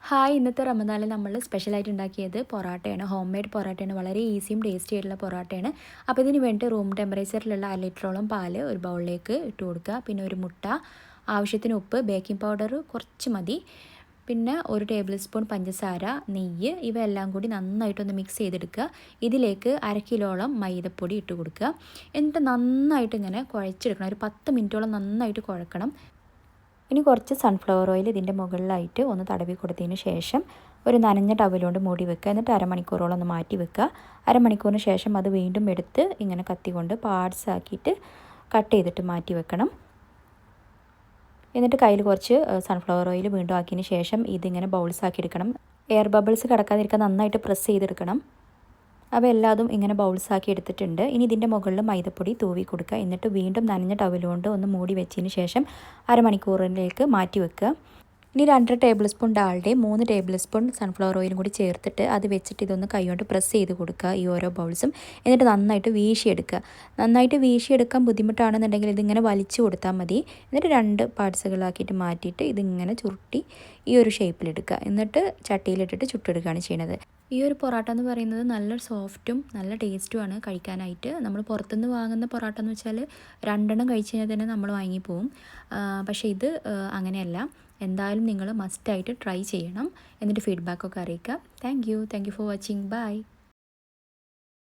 Hi, ഇന്നത്തെ റമദാനിൽ നമ്മൾ സ്പെഷ്യലായിട്ട് ഉണ്ടാക്കിയത് പൊറാട്ടയാണ്. Home made പൊറാട്ടയാണ്. വളരെ ഈസിയും ടേസ്റ്റി ആയിട്ടുള്ള പൊറാട്ടയാണ്. അപ്പോൾ ഇതിന് വേണ്ടി റൂം ടെമ്പറേച്ചറിലുള്ള 1 ലിറ്ററോളം പാല് ഒരു ബൗളിലേക്ക് ഇട്ട് കൊടുക്കുക. പിന്നെ ഒരു മുട്ട, ആവശ്യത്തിന് ഉപ്പ്, ബേക്കിംഗ് പൗഡർ കുറച്ച് മതി, പിന്നെ 1 ടേബിൾ സ്പൂൺ പഞ്ചസാര, നെയ്യ്, ഇവയെല്ലാം കൂടി നന്നായിട്ടൊന്ന് മിക്സ് ചെയ്തെടുക്കുക. ഇതിലേക്ക് 1/2 കിലോളം മൈദപ്പൊടി ഇട്ട് കൊടുക്കുക. എന്നിട്ട് നന്നായിട്ട് ഇങ്ങനെ കുഴച്ചെടുക്കണം. ഒരു 10 മിനിറ്റോളം നന്നായിട്ട് കുഴക്കണം. ഇനി കുറച്ച് സൺഫ്ലവർ ഓയിൽ ഇതിൻ്റെ മുകളിലായിട്ട് ഒന്ന് തടവി കൊടുത്തതിന് ശേഷം ഒരു നനഞ്ഞ ടവലുകൊണ്ട് മൂടി വെക്കുക. എന്നിട്ട് അരമണിക്കൂറോളം ഒന്ന് മാറ്റി വെക്കുക. അരമണിക്കൂറിന് ശേഷം അത് വീണ്ടും എടുത്ത് ഇങ്ങനെ കത്തി കൊണ്ട് പാർട്സ് ആക്കിയിട്ട് കട്ട് ചെയ്തിട്ട് മാറ്റി വെക്കണം. എന്നിട്ട് കയ്യിൽ കുറച്ച് സൺഫ്ലവർ ഓയിൽ വീണ്ടും ആക്കിയതിന് ശേഷം ഇതിങ്ങനെ ബൗൾസ് ആക്കി എടുക്കണം. എയർ ബബിൾസ് കിടക്കാതിരിക്കാൻ നന്നായിട്ട് പ്രസ് ചെയ്തെടുക്കണം. അപ്പോൾ എല്ലാതും ഇങ്ങനെ ബൗൾസാക്കി എടുത്തിട്ടുണ്ട്. ഇനി ഇതിൻ്റെ മുകളിൽ മൈദപ്പൊടി തൂവി കൊടുക്കുക. എന്നിട്ട് വീണ്ടും നനഞ്ഞ ടവലുകൊണ്ട് ഒന്ന് മൂടി വെച്ചതിന് ശേഷം അരമണിക്കൂറിലേക്ക് മാറ്റി വെക്കുക. ഇനി 2 ടേബിൾ സ്പൂൺ ഡാൽഡയും 3 ടേബിൾ സ്പൂൺ സൺഫ്ലവർ ഓയിലും കൂടി ചേർത്തിട്ട് അത് വെച്ചിട്ട് ഇതൊന്ന് കൈകൊണ്ട് പ്രസ് ചെയ്ത് കൊടുക്കുക ഈ ഓരോ ബൗൾസും. എന്നിട്ട് നന്നായിട്ട് വീശിയെടുക്കുക. നന്നായിട്ട് വീശിയെടുക്കാൻ ബുദ്ധിമുട്ടാണെന്നുണ്ടെങ്കിൽ ഇതിങ്ങനെ വലിച്ചു കൊടുത്താൽ മതി. എന്നിട്ട് 2 പാർട്സുകളാക്കിയിട്ട് മാറ്റിയിട്ട് ഇതിങ്ങനെ ചുരുട്ടി ഈ ഒരു ഷേപ്പിലെടുക്കുക. എന്നിട്ട് ചട്ടിയിലിട്ടിട്ട് ചുട്ടെടുക്കുകയാണ് ചെയ്യുന്നത്. ഈ ഒരു പൊറോട്ട എന്ന് പറയുന്നത് നല്ല സോഫ്റ്റും നല്ല ടേസ്റ്റുമാണ് കഴിക്കാനായിട്ട്. നമ്മൾ പുറത്തുനിന്ന് വാങ്ങുന്ന പൊറോട്ട എന്ന് വെച്ചാൽ 2 എണ്ണം കഴിച്ച് കഴിഞ്ഞാൽ തന്നെ നമ്മൾ വാങ്ങിപ്പോവും. പക്ഷേ ഇത് അങ്ങനെയല്ല. എന്തായാലും നിങ്ങൾ മസ്റ്റായിട്ട് ട്രൈ ചെയ്യണം. എന്നിട്ട് ഫീഡ്ബാക്കൊക്കെ അറിയിക്കുക. Thank you for watching. By.